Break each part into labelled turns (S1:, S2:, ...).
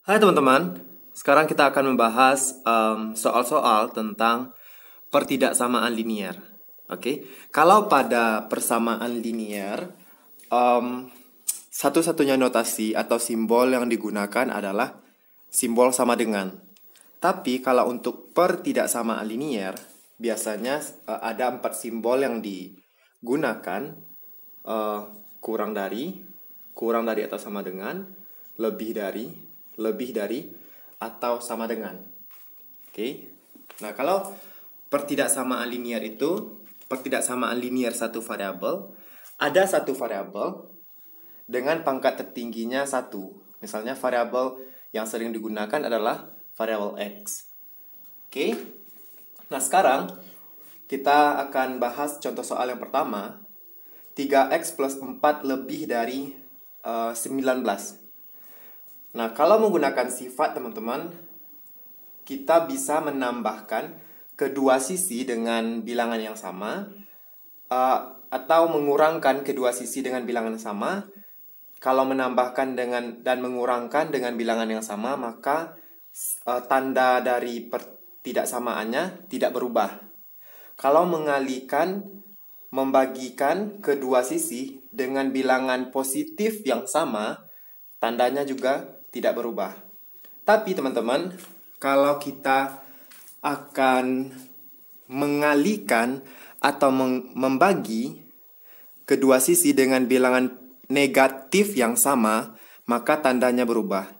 S1: Hai teman-teman, sekarang kita akan membahas soal-soal tentang pertidaksamaan linear. Oke, kalau pada persamaan linear, satu-satunya notasi atau simbol yang digunakan adalah simbol sama dengan. Tapi kalau untuk pertidaksamaan linear, biasanya ada 4 simbol yang digunakan, kurang dari atau sama dengan, lebih dari atau sama dengan. Oke. Nah, kalau pertidaksamaan linear satu variabel, ada satu variabel dengan pangkat tertingginya 1. Misalnya variabel yang sering digunakan adalah variabel X. Oke. Nah, sekarang kita akan bahas contoh soal yang pertama. 3x plus 4 lebih dari 19. Nah, kalau menggunakan sifat, teman-teman, kita bisa menambahkan kedua sisi dengan bilangan yang sama, atau mengurangkan kedua sisi dengan bilangan yang sama. Kalau menambahkan dan mengurangkan dengan bilangan yang sama, maka tanda dari pertidaksamaannya tidak berubah. Kalau membagikan kedua sisi dengan bilangan positif yang sama, tandanya juga tidak berubah. Tapi teman-teman, kalau kita akan mengalihkan atau membagi kedua sisi dengan bilangan negatif yang sama, maka tandanya berubah.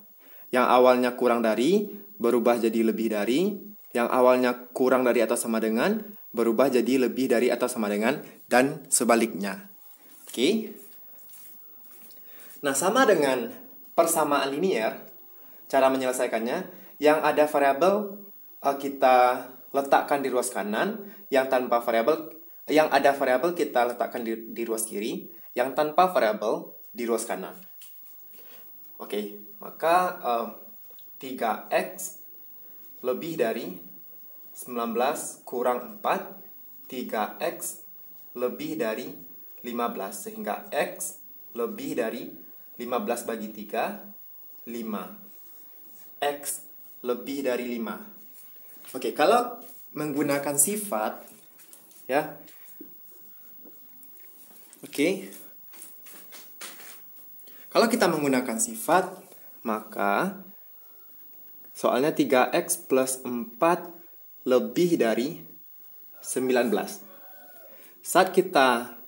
S1: Yang awalnya kurang dari berubah jadi lebih dari, yang awalnya kurang dari atau sama dengan berubah jadi lebih dari atau sama dengan, dan sebaliknya. Oke. Nah, sama dengan persamaan linear, cara menyelesaikannya, yang ada variabel kita letakkan di ruas kanan, yang ada variabel kita letakkan di ruas kiri, yang tanpa variabel di ruas kanan. Oke, maka 3x lebih dari 19 kurang 4, 3x lebih dari 15, sehingga x lebih dari 15 bagi 3, 5. X lebih dari 5. Oke, kalau menggunakan sifat, ya. Oke. Kalau kita menggunakan sifat, maka soalnya 3x plus 4 lebih dari 19. Saat kita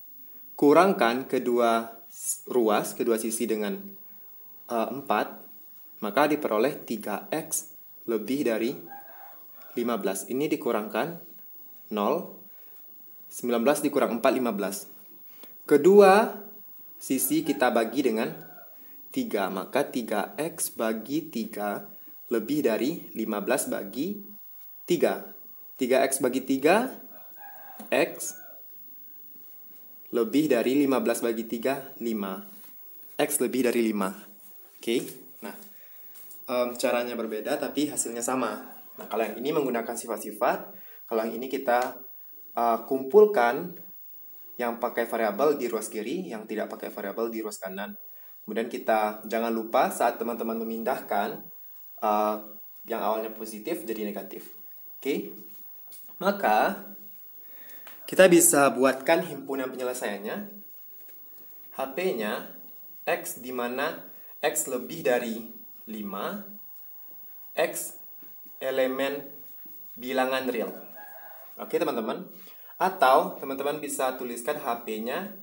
S1: kurangkan kedua sisi dengan 4, maka diperoleh 3x lebih dari 15. Ini dikurangkan 0, 19 dikurang 4, 15. Kedua sisi kita bagi dengan 3, maka 3x bagi 3 lebih dari 15 bagi 3. 3x bagi 3, x lebih dari 15 bagi 3, 5. X lebih dari 5. Oke. Nah, caranya berbeda tapi hasilnya sama. Nah, kalau yang ini menggunakan sifat-sifat, kalau yang ini kita kumpulkan yang pakai variabel di ruas kiri, yang tidak pakai variabel di ruas kanan. Kemudian kita jangan lupa saat teman-teman memindahkan, yang awalnya positif jadi negatif. Oke. Maka kita bisa buatkan himpunan penyelesaiannya. HP-nya X di mana X lebih dari 5, X elemen bilangan real. Oke teman-teman. Atau teman-teman bisa tuliskan HP-nya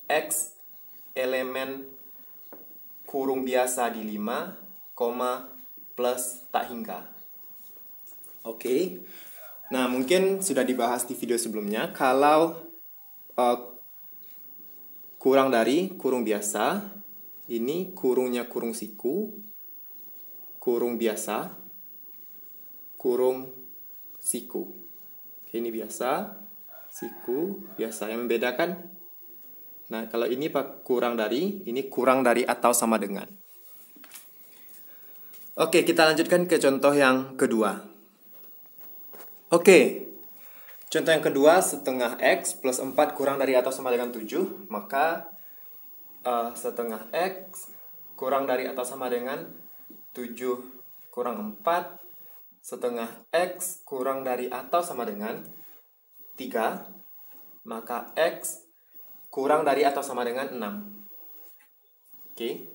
S1: X elemen kurung biasa di 5, plus tak hingga. Oke. Nah, mungkin sudah dibahas di video sebelumnya. Kalau kurang dari kurung biasa, ini kurungnya kurung siku, kurung biasa, kurung siku. Oke, ini biasa, siku, biasa. Yang membedakan, nah kalau ini kurang dari, ini kurang dari atau sama dengan. Oke, kita lanjutkan ke contoh yang kedua. Oke, contoh yang kedua, setengah X plus 4 kurang dari atau sama dengan 7, maka setengah X kurang dari atau sama dengan 7 kurang 4 setengah X kurang dari atau sama dengan 3, maka X kurang dari atau sama dengan 6. Oke.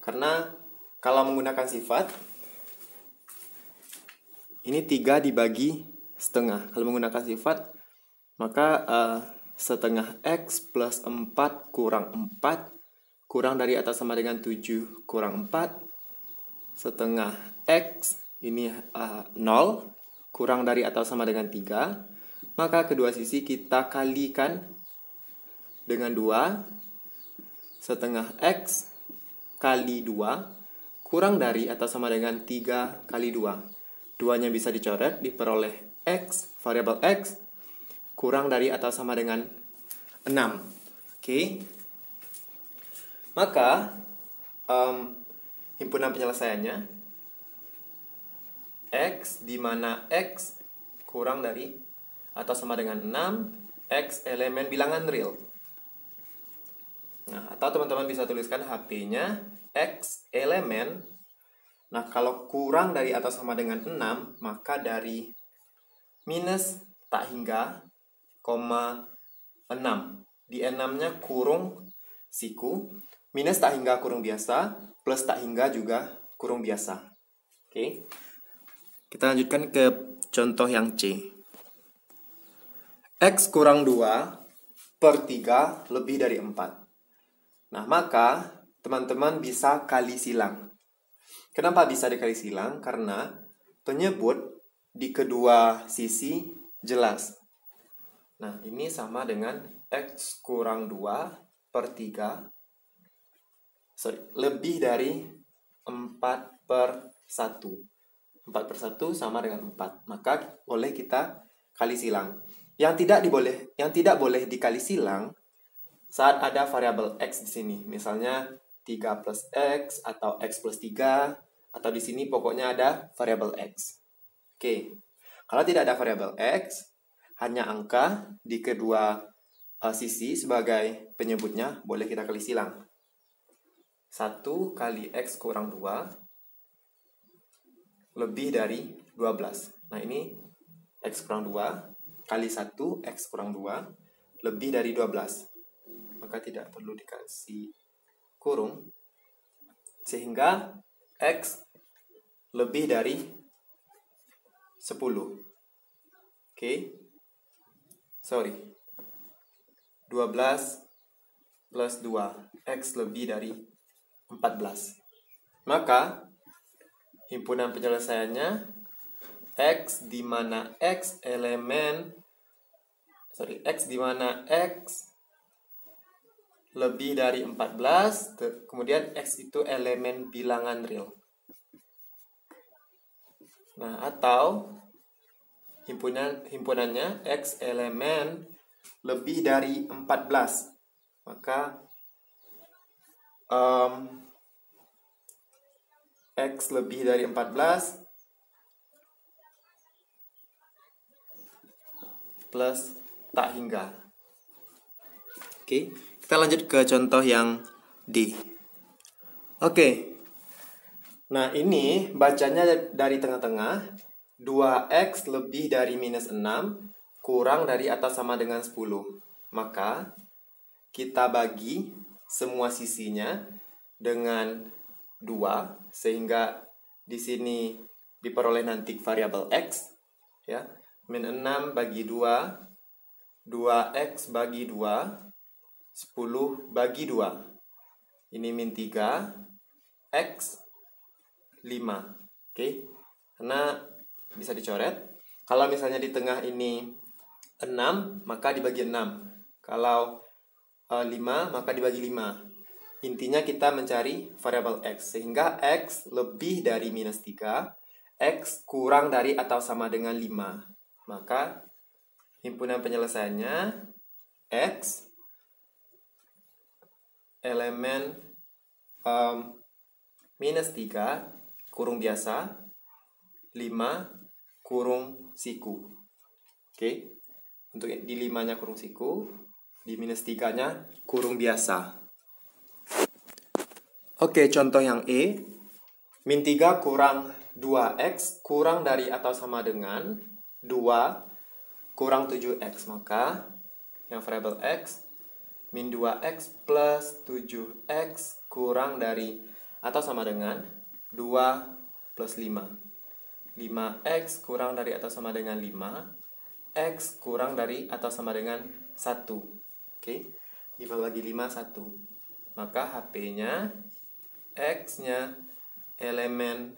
S1: Karena kalau menggunakan sifat, ini 3 dibagi setengah. Kalau menggunakan sifat, maka setengah X plus 4 kurang 4 kurang dari atau sama dengan 7 kurang 4 setengah X ini 0 kurang dari atau sama dengan 3. Maka kedua sisi kita kalikan dengan 2. Setengah X kali 2 kurang dari atau sama dengan 3 kali 2. Duanya bisa dicoret, diperoleh X, variabel X, kurang dari atau sama dengan 6. Oke. Maka, himpunan penyelesaiannya, X di mana X kurang dari atau sama dengan 6, X elemen bilangan real. Nah, atau teman-teman bisa tuliskan HP-nya X elemen. Nah, kalau kurang dari atau sama dengan 6, maka dari minus tak hingga, 6. Di 6-nya kurung siku, minus tak hingga kurung biasa, plus tak hingga juga kurung biasa. Oke. Kita lanjutkan ke contoh yang C. X kurang 2 per 3 lebih dari 4. Nah, maka teman-teman bisa kali silang. Kenapa bisa dikali silang? Karena penyebut di kedua sisi jelas. Nah, ini sama dengan X kurang 2 per 3. Lebih dari 4 per 1. 4 per 1 sama dengan 4. Maka boleh kita kali silang. Yang tidak boleh dikali silang saat ada variabel X di sini. Misalnya 3 plus X atau X plus 3, atau di sini pokoknya ada variabel X. Oke. Kalau tidak ada variabel X, hanya angka di kedua sisi sebagai penyebutnya, boleh kita kali silang. 1 kali X kurang 2 lebih dari 12. Nah, ini X kurang 2 kali 1 X kurang 2 lebih dari 12. Maka tidak perlu dikasih kurung, sehingga X lebih dari 10. Oke. 12 plus 2. X lebih dari 14. Maka himpunan penyelesaiannya X di mana X di mana X lebih dari 14, kemudian X itu elemen bilangan real. Nah, atau himpunannya X elemen lebih dari 14. Maka X lebih dari 14 plus tak hingga. Oke. Kita lanjut ke contoh yang D. Oke. Nah, ini bacanya dari tengah-tengah. 2X lebih dari minus 6 kurang dari atau sama dengan 10. Maka kita bagi semua sisinya dengan 2, sehingga di sini diperoleh nanti variabel X, ya. Min 6 bagi 2, 2X bagi 2, 10 bagi 2. Ini min 3, X 5. Oke. Karena bisa dicoret. Kalau misalnya di tengah ini 6, maka dibagi 6. Kalau 5, maka dibagi 5. Intinya kita mencari variabel X. Sehingga X lebih dari minus 3, X kurang dari atau sama dengan 5. Maka himpunan penyelesaiannya X elemen minus 3 kurung biasa 5 kurung siku. Oke. Untuk di 5-nya kurung siku, di minus 3-nya kurung biasa. Oke, contoh yang E. Min 3 kurang 2x kurang dari atau sama dengan 2 kurang 7x. Maka yang variabel x, min 2x plus 7x kurang dari atau sama dengan 2 plus 5. 5x kurang dari atau sama dengan 5. X kurang dari atau sama dengan 1. Oke, 5 bagi 5, 1. Maka HP-nya, X-nya elemen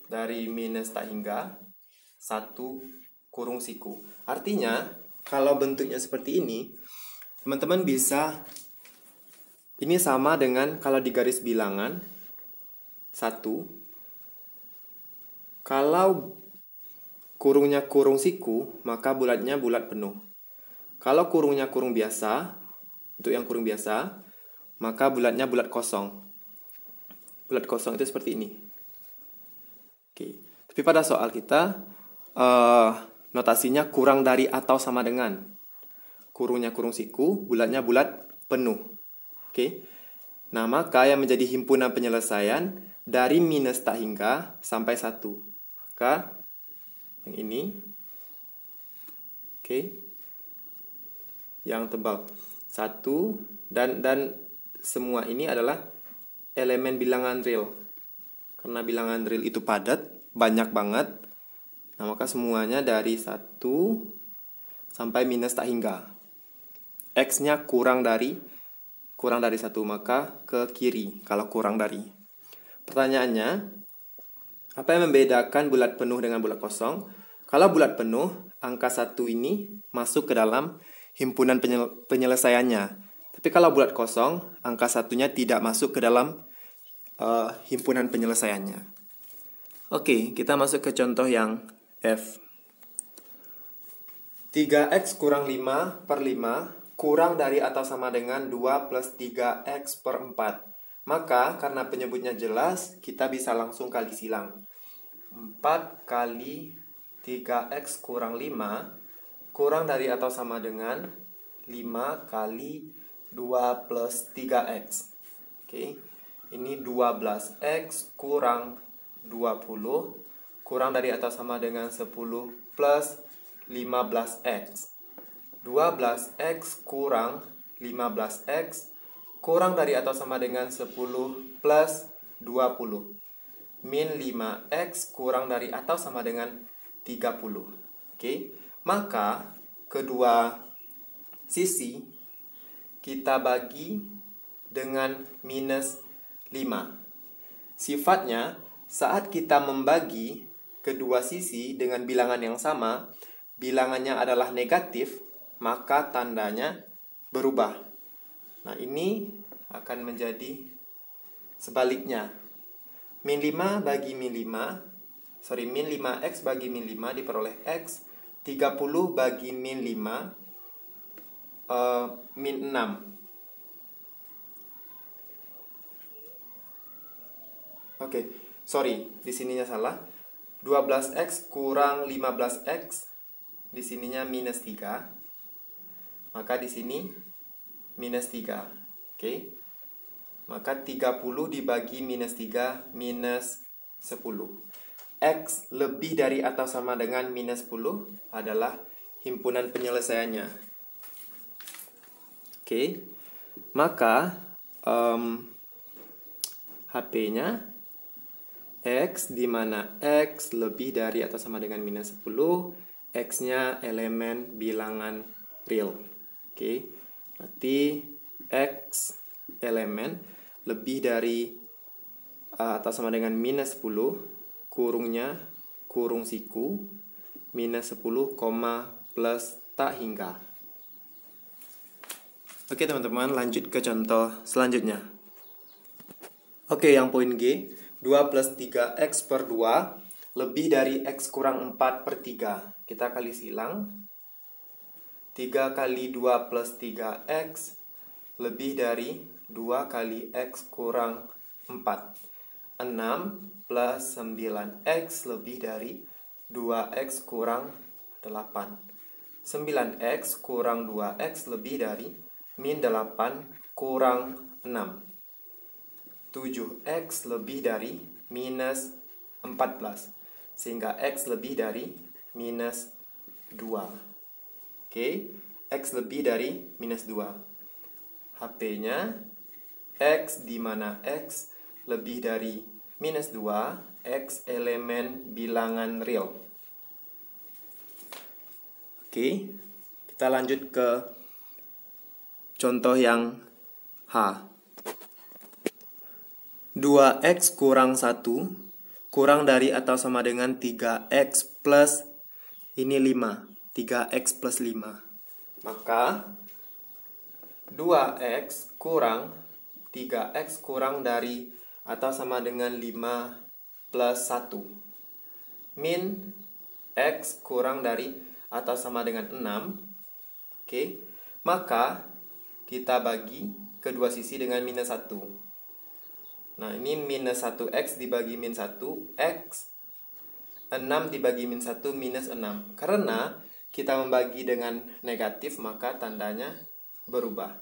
S1: dari minus tak hingga 1 kurung siku. Artinya, kalau bentuknya seperti ini, teman-teman bisa, ini sama dengan kalau di garis bilangan 1. Kalau kurungnya kurung siku, maka bulatnya bulat penuh. Kalau kurungnya kurung biasa, untuk yang kurung biasa, maka bulatnya bulat kosong. Bulat kosong itu seperti ini. Oke. Tapi pada soal kita, notasinya kurang dari atau sama dengan. Kurungnya kurung siku, bulatnya bulat penuh. Oke. Nah, maka yang menjadi himpunan penyelesaian dari minus tak hingga sampai 1. Maka yang ini. Oke. Yang tebal 1 dan semua ini adalah elemen bilangan real. Karena bilangan real itu padat, banyak banget. Nah, maka semuanya dari 1 sampai minus tak hingga. X-nya kurang dari 1, maka ke kiri kalau kurang dari. Pertanyaannya, apa yang membedakan bulat penuh dengan bulat kosong? Kalau bulat penuh, angka 1 ini masuk ke dalam himpunan penyelesaiannya. Tapi kalau bulat kosong, angka 1-nya tidak masuk ke dalam himpunan penyelesaiannya. Oke, kita masuk ke contoh yang F. 3x kurang 5 per 5 kurang dari atau sama dengan 2 plus 3x per 4. Maka, karena penyebutnya jelas, kita bisa langsung kali silang. 4 kali 3x kurang 5 kurang dari atau sama dengan 5 kali 2 plus 3x. Oke. Ini 12x kurang 20 kurang dari atau sama dengan 10 plus 15x. 12x kurang 15x kurang dari atau sama dengan 10 plus 20. Min 5x kurang dari atau sama dengan 30. Oke. Maka kedua sisi kita bagi dengan minus 5. Sifatnya, saat kita membagi kedua sisi dengan bilangan yang sama, bilangannya adalah negatif, maka tandanya berubah. Nah, ini akan menjadi sebaliknya. Min 5 bagi min 5, min 5x bagi min 5 diperoleh x, 30 bagi min 5, min 6. Oke, sorry, di sininya salah. 12x kurang 15x, di sininya minus 3. Maka di sini minus 3. Oke. Maka 30 dibagi minus 3, minus 10. X lebih dari atau sama dengan minus 10 adalah himpunan penyelesaiannya. Oke. Maka HP-nya X, di mana X lebih dari atau sama dengan minus 10, X-nya elemen bilangan real. Oke, berarti X elemen lebih dari atau sama dengan minus 10, kurungnya kurung siku, minus 10, plus tak hingga. Oke teman-teman, lanjut ke contoh selanjutnya. Oke, yang poin G, 2 plus 3x per 2 lebih dari x kurang 4 per 3. Kita kali silang. 3 kali 2 plus 3x lebih dari 2 kali x kurang 4. 6 plus 9x lebih dari 2x kurang 8. 9x kurang 2x lebih dari min 8 kurang 6. 7x lebih dari minus 14. Sehingga x lebih dari minus 2. Oke, x lebih dari minus 2. HP-nya x di mana x lebih dari minus 2, x elemen bilangan real. Oke, kita lanjut ke contoh yang H. 2x kurang 1 kurang dari atau sama dengan 3x plus ini 5. 3x plus 5. Maka 2x kurang 3x kurang dari atau sama dengan 5 plus 1. Min x kurang dari atau sama dengan 6. Oke, maka kita bagi kedua sisi dengan minus 1. Nah, ini minus 1x dibagi min 1, x 6 dibagi min 1 minus 6. Karena kita membagi dengan negatif, maka tandanya berubah.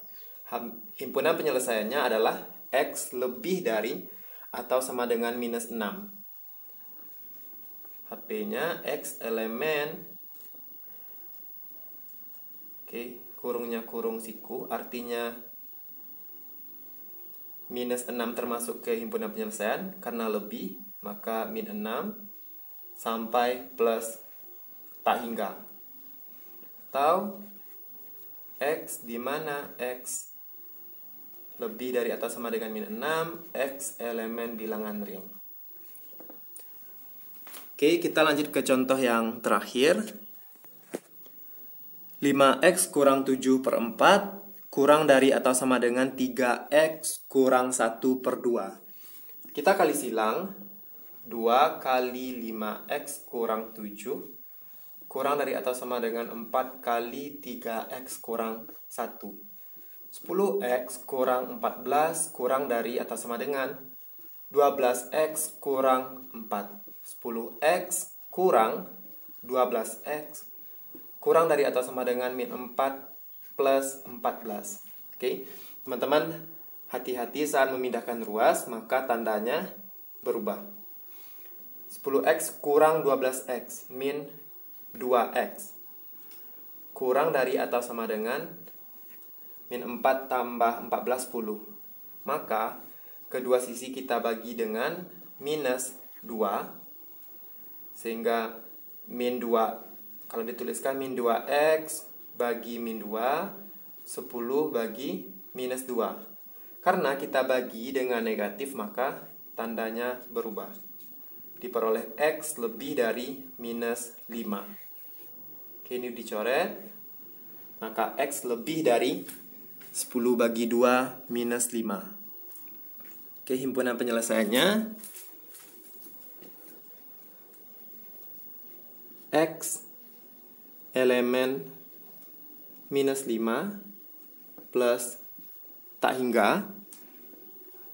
S1: Himpunan penyelesaiannya adalah x lebih dari atau sama dengan minus 6. HP-nya x elemen, oke, kurungnya kurung siku, artinya minus 6 termasuk ke himpunan penyelesaian. Karena lebih, maka min 6 sampai plus tak hingga. Atau x di mana x lebih dari atau sama dengan min 6, x elemen bilangan real. Oke, kita lanjut ke contoh yang terakhir. 5x kurang 7 per 4 kurang dari atau sama dengan 3x kurang 1 per 2. Kita kali silang. 2 kali 5x kurang 7 kurang dari atau sama dengan 4 kali 3x kurang 1. 10x kurang 14 kurang dari atau sama dengan 12x kurang 4. 10x kurang 12x kurang dari atau sama dengan min 4 plus 14. Oke, teman-teman, hati-hati saat memindahkan ruas, maka tandanya berubah. 10x kurang 12x min 2x kurang dari atau sama dengan min 4 tambah 14, 10. Maka kedua sisi kita bagi dengan minus 2, sehingga min 2, kalau dituliskan min 2x bagi min 2, 10 bagi minus 2. Karena kita bagi dengan negatif, maka tandanya berubah. Diperoleh x lebih dari minus 5. Oke, ini dicoret. Maka x lebih dari 10 bagi 2 minus 5. Oke, himpunan penyelesaiannya x elemen minus 5 plus tak hingga,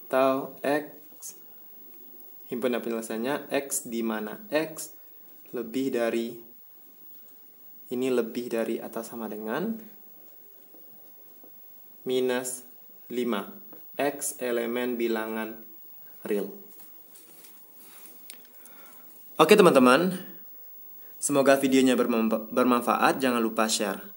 S1: atau x, himpunan penyelesaiannya x di mana x lebih dari, ini lebih dari atau sama dengan minus 5, x elemen bilangan real. Oke teman-teman, semoga videonya bermanfaat. Jangan lupa share.